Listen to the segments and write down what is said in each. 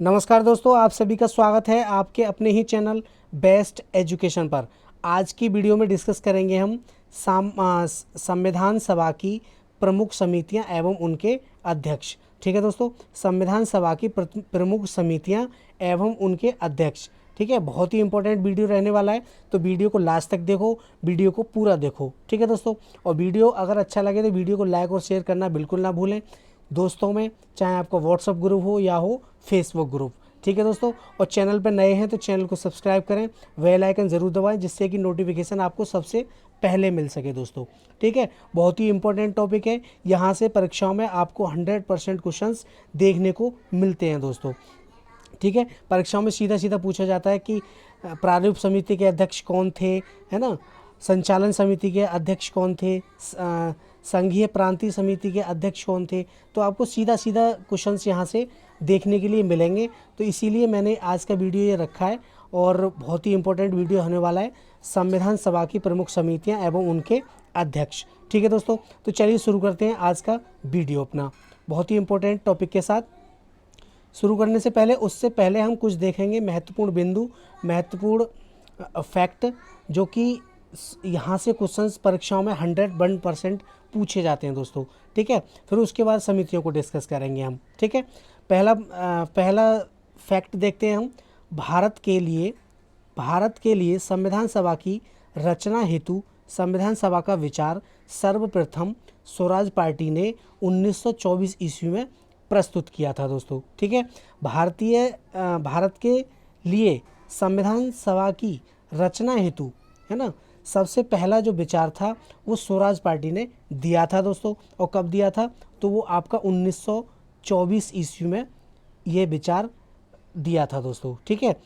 नमस्कार दोस्तों, आप सभी का स्वागत है आपके अपने ही चैनल बेस्ट एजुकेशन पर। आज की वीडियो में डिस्कस करेंगे हम संविधान सभा की प्रमुख समितियां एवं उनके अध्यक्ष। ठीक है दोस्तों, संविधान सभा की प्रमुख समितियां एवं उनके अध्यक्ष। ठीक है, बहुत ही इंपॉर्टेंट वीडियो रहने वाला है, तो वीडियो को लास्ट तक देखो, वीडियो को पूरा देखो। ठीक है दोस्तों, और वीडियो अगर अच्छा लगे तो वीडियो को लाइक और शेयर करना बिल्कुल ना भूलें दोस्तों में, चाहे आपका व्हाट्सअप ग्रुप हो या हो फेसबुक ग्रुप। ठीक है दोस्तों, और चैनल पर नए हैं तो चैनल को सब्सक्राइब करें, बेल आइकन ज़रूर दबाएं जिससे कि नोटिफिकेशन आपको सबसे पहले मिल सके दोस्तों। ठीक है, बहुत ही इंपॉर्टेंट टॉपिक है, यहाँ से परीक्षाओं में आपको 100% क्वेश्चंस देखने को मिलते हैं दोस्तों। ठीक है, परीक्षाओं में सीधा सीधा पूछा जाता है कि प्रारूप समिति के अध्यक्ष कौन थे, है ना, संचालन समिति के अध्यक्ष कौन थे, संघीय प्रांतीय समिति के अध्यक्ष कौन थे। तो आपको सीधा सीधा क्वेश्चंस यहाँ से देखने के लिए मिलेंगे, तो इसीलिए मैंने आज का वीडियो ये रखा है और बहुत ही इंपॉर्टेंट वीडियो होने वाला है, संविधान सभा की प्रमुख समितियाँ एवं उनके अध्यक्ष। ठीक है दोस्तों, तो चलिए शुरू करते हैं आज का वीडियो अपना बहुत ही इंपॉर्टेंट टॉपिक के साथ। शुरू करने से पहले उससे पहले हम कुछ देखेंगे महत्वपूर्ण बिंदु, महत्वपूर्ण फैक्ट, जो कि यहाँ से क्वेश्चंस परीक्षाओं में 101% पूछे जाते हैं दोस्तों। ठीक है, फिर उसके बाद समितियों को डिस्कस करेंगे हम। ठीक है, पहला फैक्ट देखते हैं हम। भारत के लिए संविधान सभा की रचना हेतु संविधान सभा का विचार सर्वप्रथम स्वराज पार्टी ने 1924 ईस्वी में प्रस्तुत किया था दोस्तों। ठीक है, भारत के लिए संविधान सभा की रचना हेतु, है ना, सबसे पहला जो विचार था वो स्वराज पार्टी ने दिया था दोस्तों। और कब दिया था, तो वो आपका 1924 ईस्वी में ये विचार दिया था दोस्तों। ठीक है,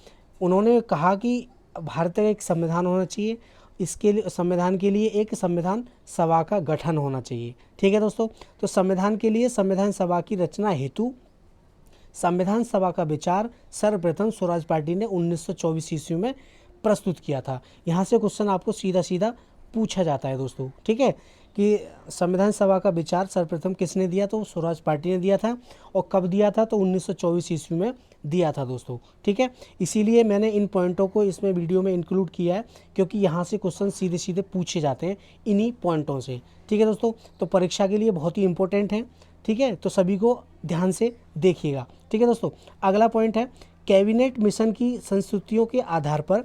उन्होंने कहा कि भारत का एक संविधान होना चाहिए, इसके लिए संविधान के लिए एक संविधान सभा का गठन होना चाहिए। ठीक है दोस्तों, तो संविधान के लिए संविधान सभा की रचना हेतु संविधान सभा का विचार सर्वप्रथम स्वराज पार्टी ने 1924 ईस्वी में प्रस्तुत किया था। यहाँ से क्वेश्चन आपको सीधा सीधा पूछा जाता है दोस्तों। ठीक है, कि संविधान सभा का विचार सर्वप्रथम किसने दिया, तो स्वराज पार्टी ने दिया था। और कब दिया था, तो 1924 ईस्वी में दिया था दोस्तों। ठीक है, इसीलिए मैंने इन पॉइंटों को इसमें वीडियो में इंक्लूड किया है, क्योंकि यहाँ से क्वेश्चन सीधे सीधे पूछे जाते हैं इन्हीं पॉइंटों से। ठीक है दोस्तों, तो परीक्षा के लिए बहुत ही इंपॉर्टेंट है। ठीक है, तो सभी को ध्यान से देखिएगा। ठीक है दोस्तों, अगला पॉइंट है कैबिनेट मिशन की संस्तुतियों के आधार पर,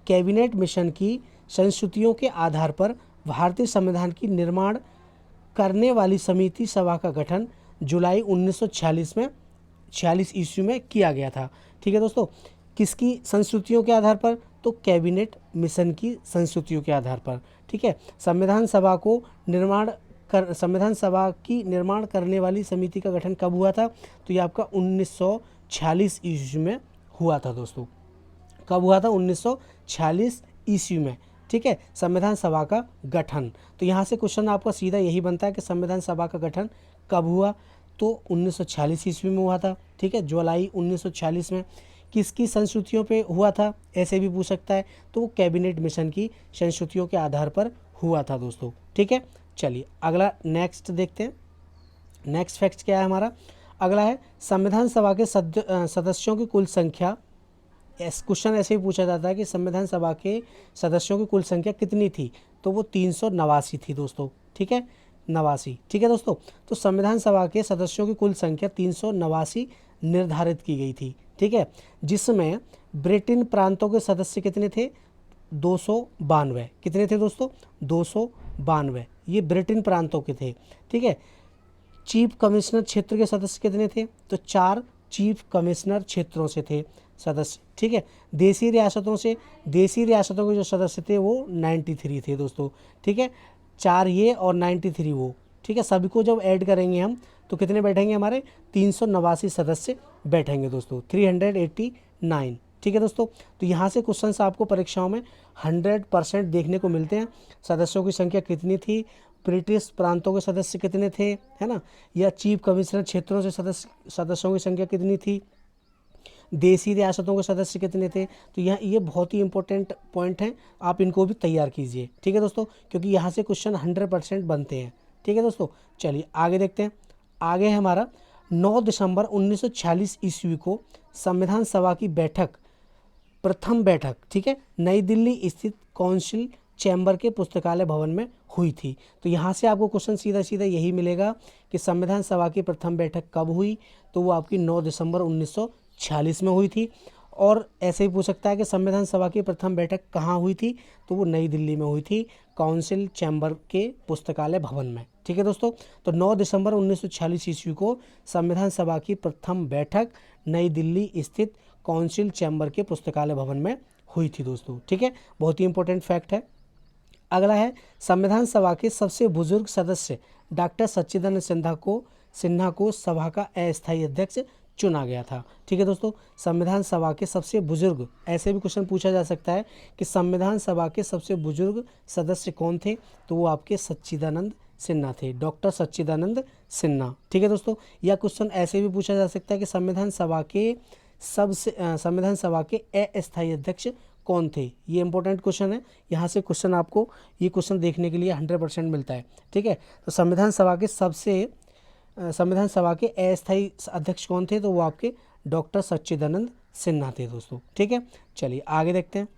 कैबिनेट मिशन की संस्तुतियों के आधार पर भारतीय संविधान की निर्माण करने वाली समिति सभा का गठन जुलाई 1946 ईस्वी में किया गया था। ठीक है दोस्तों, किसकी संस्तुतियों के आधार पर, तो कैबिनेट मिशन की संस्तुतियों के आधार पर। ठीक है, संविधान सभा की निर्माण करने वाली समिति का गठन कब हुआ था, तो ये आपका 1946 ईस्वी में हुआ था दोस्तों। कब हुआ था, 1946 ईस्वी में। ठीक है, संविधान सभा का गठन। तो यहाँ से क्वेश्चन आपका सीधा यही बनता है कि संविधान सभा का गठन कब हुआ, तो 1946 ईस्वी में हुआ था। ठीक है, जुलाई 1946 में। किसकी संस्तुतियों पे हुआ था, ऐसे भी पूछ सकता है, तो वो कैबिनेट मिशन की संस्तुतियों के आधार पर हुआ था दोस्तों। ठीक है, चलिए अगला नेक्स्ट देखते हैं। नेक्स्ट फैक्ट क्या है हमारा, अगला है संविधान सभा के सदस्यों की कुल संख्या। क्वेश्चन ऐसे ही पूछा जाता है कि संविधान सभा के सदस्यों की कुल संख्या कितनी थी, तो वो 389 थी दोस्तों। ठीक है, 89। ठीक है दोस्तों, तो संविधान सभा के सदस्यों की कुल संख्या 389 निर्धारित की गई थी। ठीक है, जिसमें ब्रिटेन प्रांतों के सदस्य कितने थे, 292। कितने थे दोस्तों, 292, ये ब्रिटेन प्रांतों के थे। ठीक है, चीफ कमिश्नर क्षेत्र के सदस्य कितने थे, तो 4 चीफ कमिश्नर क्षेत्रों से थे सदस्य। ठीक है, देशी रियासतों के जो सदस्य थे वो 93 थे दोस्तों। ठीक है, 4 ये और 93 वो। ठीक है, सभी को जब ऐड करेंगे हम तो कितने बैठेंगे, हमारे 389 सदस्य बैठेंगे दोस्तों, 389। ठीक है दोस्तों, तो यहाँ से क्वेश्चंस आपको परीक्षाओं में 100% देखने को मिलते हैं। सदस्यों की संख्या कितनी थी, ब्रिटिश प्रांतों के सदस्य कितने थे, है ना, या चीफ कमिश्नर क्षेत्रों से सदस्यों की संख्या कितनी थी, देशी रियासतों के सदस्य कितने थे। तो ये बहुत ही इंपॉर्टेंट पॉइंट हैं, आप इनको भी तैयार कीजिए। ठीक है दोस्तों, क्योंकि यहाँ से क्वेश्चन 100% बनते हैं। ठीक है दोस्तों, चलिए आगे देखते हैं। आगे है हमारा 9 दिसंबर 1946 ईस्वी को संविधान सभा की प्रथम बैठक, ठीक है, नई दिल्ली स्थित काउंसिल चैम्बर के पुस्तकालय भवन में हुई थी। तो यहाँ से आपको क्वेश्चन सीधा सीधा यही मिलेगा कि संविधान सभा की प्रथम बैठक कब हुई, तो वो आपकी 9 दिसंबर 1946 में हुई थी। और ऐसे ही पूछ सकता है कि संविधान सभा की प्रथम बैठक कहाँ हुई थी, तो वो नई दिल्ली में हुई थी, काउंसिल चैम्बर के पुस्तकालय भवन में। ठीक है दोस्तों, तो 9 दिसंबर 1946 ईस्वी को संविधान सभा की प्रथम बैठक नई दिल्ली स्थित काउंसिल चैम्बर के पुस्तकालय भवन में हुई थी दोस्तों। ठीक है, बहुत ही इंपॉर्टेंट फैक्ट है। अगला है, संविधान सभा के सबसे बुजुर्ग सदस्य डॉक्टर सच्चिदानंद सिन्हा को सभा का अस्थायी अध्यक्ष चुना गया था। ठीक है दोस्तों, संविधान सभा के सबसे बुजुर्ग, ऐसे भी क्वेश्चन पूछा जा सकता है कि संविधान सभा के सबसे बुजुर्ग सदस्य कौन थे, तो वो आपके सच्चिदानंद सिन्हा थे, डॉक्टर सच्चिदानंद सिन्हा। ठीक है दोस्तों, यह क्वेश्चन ऐसे भी पूछा जा सकता है कि संविधान सभा के अस्थायी अध्यक्ष कौन थे। ये इंपॉर्टेंट क्वेश्चन है, यहाँ से क्वेश्चन आपको ये क्वेश्चन देखने के लिए 100% मिलता है। ठीक है, तो संविधान सभा के अस्थायी अध्यक्ष कौन थे, तो वो आपके डॉक्टर सच्चिदानंद सिन्हा थे दोस्तों। ठीक है, चलिए आगे देखते हैं।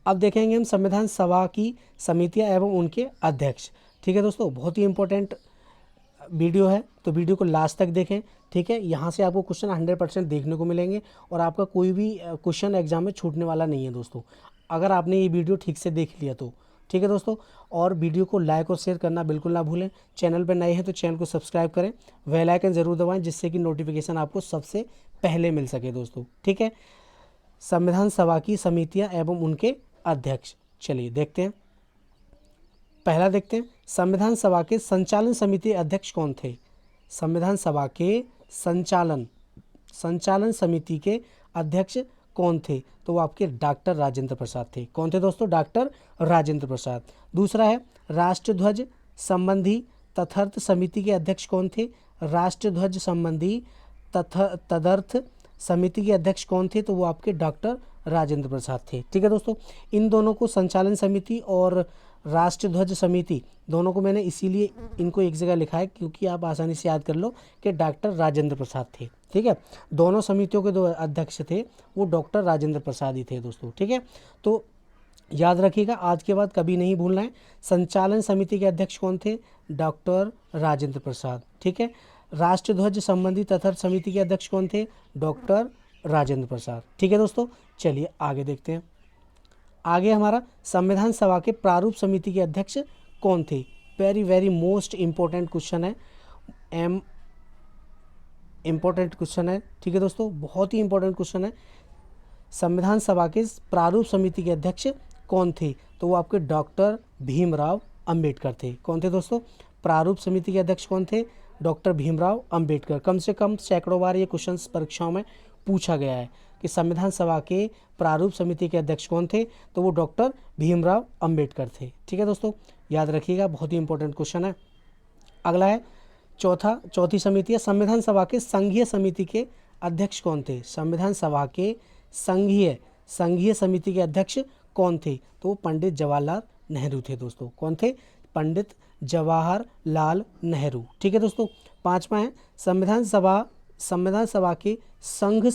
अब देखेंगे हम संविधान सभा की समितियां एवं उनके अध्यक्ष। ठीक है दोस्तों, बहुत ही इंपॉर्टेंट वीडियो है, तो वीडियो को लास्ट तक देखें। ठीक है, यहाँ से आपको क्वेश्चन 100% देखने को मिलेंगे और आपका कोई भी क्वेश्चन एग्जाम में छूटने वाला नहीं है दोस्तों, अगर आपने ये वीडियो ठीक से देख लिया तो। ठीक है दोस्तों, और वीडियो को लाइक और शेयर करना बिल्कुल ना भूलें। चैनल पर नए हैं तो चैनल को सब्सक्राइब करें, बेल आइकन ज़रूर दबाएं, जिससे कि नोटिफिकेशन आपको सबसे पहले मिल सके दोस्तों। ठीक है, संविधान सभा की समितियां एवं उनके अध्यक्ष, चलिए देखते हैं। पहला देखते हैं, संविधान सभा के संचालन समिति अध्यक्ष कौन थे। संविधान सभा के संचालन समिति के अध्यक्ष कौन थे, तो वो आपके डॉक्टर राजेंद्र प्रसाद थे। कौन थे दोस्तों, डॉक्टर राजेंद्र प्रसाद। दूसरा है, राष्ट्रध्वज संबंधी तदर्थ समिति के अध्यक्ष कौन थे। राष्ट्रध्वज संबंधी तदर्थ समिति के अध्यक्ष कौन थे, तो वो आपके डॉक्टर राजेंद्र प्रसाद थे। ठीक है दोस्तों, इन दोनों को, संचालन समिति और राष्ट्रध्वज समिति, दोनों को मैंने इसीलिए इनको एक जगह लिखा है क्योंकि आप आसानी से याद कर लो कि डॉक्टर राजेंद्र प्रसाद थे। ठीक है, दोनों समितियों के दो अध्यक्ष थे वो डॉक्टर राजेंद्र प्रसाद ही थे दोस्तों। ठीक है, तो याद रखिएगा, आज के बाद कभी नहीं भूलना है। संचालन समिति के अध्यक्ष कौन थे, डॉक्टर राजेंद्र प्रसाद। ठीक है, राष्ट्रध्वज संबंधी तदर्थ समिति के अध्यक्ष कौन थे, डॉक्टर राजेंद्र प्रसाद। ठीक है दोस्तों, चलिए आगे देखते हैं। आगे हमारा, संविधान सभा के प्रारूप समिति के अध्यक्ष कौन थे। Very very most important question है, इम्पोर्टेंट क्वेश्चन है। ठीक है दोस्तों, बहुत ही इंपॉर्टेंट क्वेश्चन है। संविधान सभा के प्रारूप समिति के अध्यक्ष कौन थे, तो वो आपके डॉक्टर भीमराव अंबेडकर थे। कौन थे दोस्तों, प्रारूप समिति के अध्यक्ष कौन थे, डॉक्टर भीमराव अंबेडकर। कम से कम सैकड़ों बार ये क्वेश्चन परीक्षाओं में पूछा गया है कि संविधान सभा के प्रारूप समिति के अध्यक्ष कौन थे, तो वो डॉक्टर भीमराव अंबेडकर थे। ठीक है दोस्तों, याद रखिएगा, बहुत ही इंपॉर्टेंट क्वेश्चन है। अगला है चौथी समिति है, संविधान सभा के संघीय समिति के अध्यक्ष कौन थे। संविधान सभा के संघीय समिति के अध्यक्ष कौन थे, तो पंडित जवाहरलाल नेहरू थे दोस्तों। कौन थे, पंडित जवाहरलाल नेहरू। ठीक है दोस्तों, पांचवा है, संविधान सभा के संघ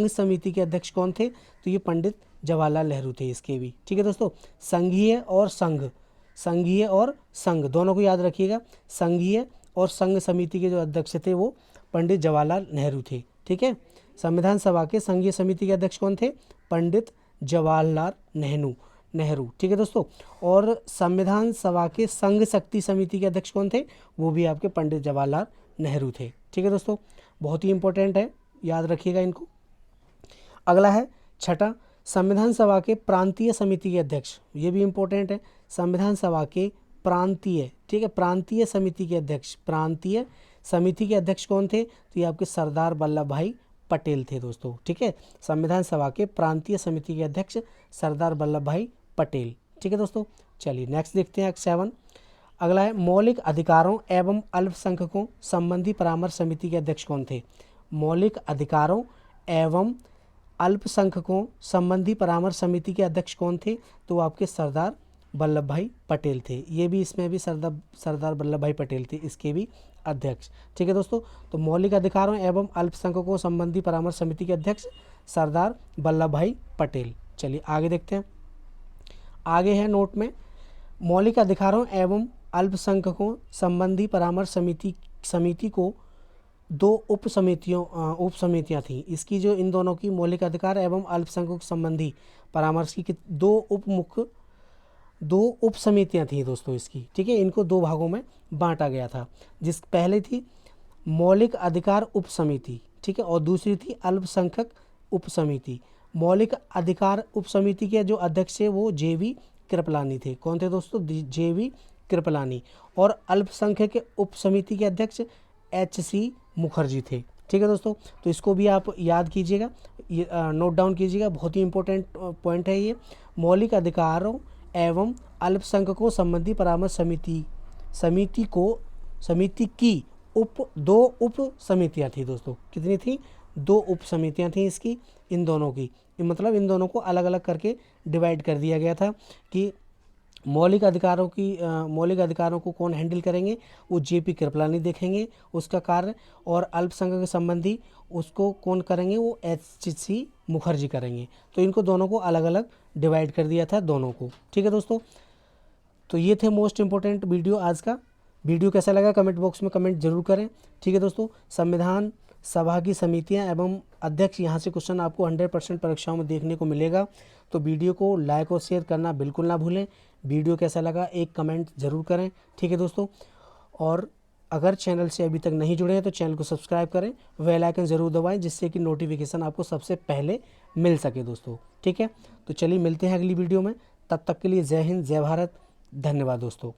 समिति के अध्यक्ष कौन थे, तो ये पंडित जवाहरलाल नेहरू थे इसके भी। ठीक है दोस्तों, संघीय और संघ दोनों को याद रखिएगा। संघीय और संघ समिति के जो अध्यक्ष थे वो पंडित जवाहरलाल नेहरू थे। ठीक है, संविधान सभा के संघीय समिति के अध्यक्ष कौन थे, पंडित जवाहरलाल नेहरू। ठीक है दोस्तों, और संविधान सभा के संघ शक्ति समिति के अध्यक्ष कौन थे, वो भी आपके पंडित जवाहरलाल नेहरू थे। ठीक है दोस्तों, बहुत ही इंपॉर्टेंट है, याद रखिएगा इनको। अगला है छठा, संविधान सभा के प्रांतीय समिति के अध्यक्ष, ये भी इंपॉर्टेंट है। संविधान सभा के प्रांतीय समिति के अध्यक्ष कौन थे, तो ये आपके सरदार वल्लभ भाई पटेल थे दोस्तों। ठीक है, संविधान सभा के प्रांतीय समिति के अध्यक्ष सरदार वल्लभ भाई पटेल। ठीक है दोस्तों, चलिए नेक्स्ट देखते हैं 7। अगला है, मौलिक अधिकारों एवं अल्पसंख्यकों संबंधी परामर्श समिति के अध्यक्ष कौन थे। मौलिक अधिकारों एवं अल्पसंख्यकों संबंधी परामर्श समिति के अध्यक्ष कौन थे, तो आपके सरदार वल्लभ भाई पटेल थे। ये भी, इसमें भी सरदार वल्लभ भाई पटेल थे इसके भी अध्यक्ष। ठीक है दोस्तों, तो मौलिक अधिकारों एवं अल्पसंख्यकों संबंधी परामर्श समिति के अध्यक्ष सरदार वल्लभ भाई पटेल। चलिए आगे देखते हैं। आगे है नोट में, मौलिक अधिकारों एवं अल्पसंख्यकों संबंधी परामर्श समिति को दो उप समितियाँ थीं। इसकी जो इन दोनों की मौलिक अधिकार एवं अल्पसंख्यक संबंधी परामर्श की दो उप समितियाँ थी दोस्तों इसकी। ठीक है, इनको दो भागों में बांटा गया था। जिस पहले थी मौलिक अधिकार उप समिति, ठीक है, और दूसरी थी अल्पसंख्यक उप समिति। मौलिक अधिकार उप समिति के जो अध्यक्ष थे वो JV कृपलानी थे। कौन थे दोस्तों? JV कृपलानी। और अल्पसंख्यक उप समिति के अध्यक्ष HC मुखर्जी थे। ठीक है दोस्तों, तो इसको भी आप याद कीजिएगा, नोट डाउन कीजिएगा, बहुत ही इंपॉर्टेंट पॉइंट है ये। मौलिक अधिकारों एवं अल्पसंख्यकों संबंधी परामर्श समिति की दो उप समितियाँ थी दोस्तों। कितनी थी? दो उप समितियाँ थी इसकी, इन दोनों की, मतलब इन दोनों को अलग अलग करके डिवाइड कर दिया गया था कि मौलिक अधिकारों को कौन हैंडल करेंगे, वो JP कृपलानी देखेंगे उसका कार्य, और अल्पसंख्यक संबंधी उसको कौन करेंगे, वो HC मुखर्जी करेंगे। तो इनको दोनों को अलग अलग डिवाइड कर दिया था दोनों को। ठीक है दोस्तों, तो ये थे मोस्ट इम्पोर्टेंट वीडियो आज का। वीडियो कैसा लगा कमेंट बॉक्स में कमेंट जरूर करें। ठीक है दोस्तों, संविधान सभा की समितियां एवं अध्यक्ष, यहाँ से क्वेश्चन आपको 100% परीक्षाओं में देखने को मिलेगा। तो वीडियो को लाइक और शेयर करना बिल्कुल ना भूलें। वीडियो कैसा लगा एक कमेंट ज़रूर करें। ठीक है दोस्तों, और अगर चैनल से अभी तक नहीं जुड़े हैं तो चैनल को सब्सक्राइब करें, बेल आइकन ज़रूर दबाएं, जिससे कि नोटिफिकेशन आपको सबसे पहले मिल सके दोस्तों। ठीक है, तो चलिए मिलते हैं अगली वीडियो में। तब तक के लिए जय हिंद, जय भारत, धन्यवाद दोस्तों।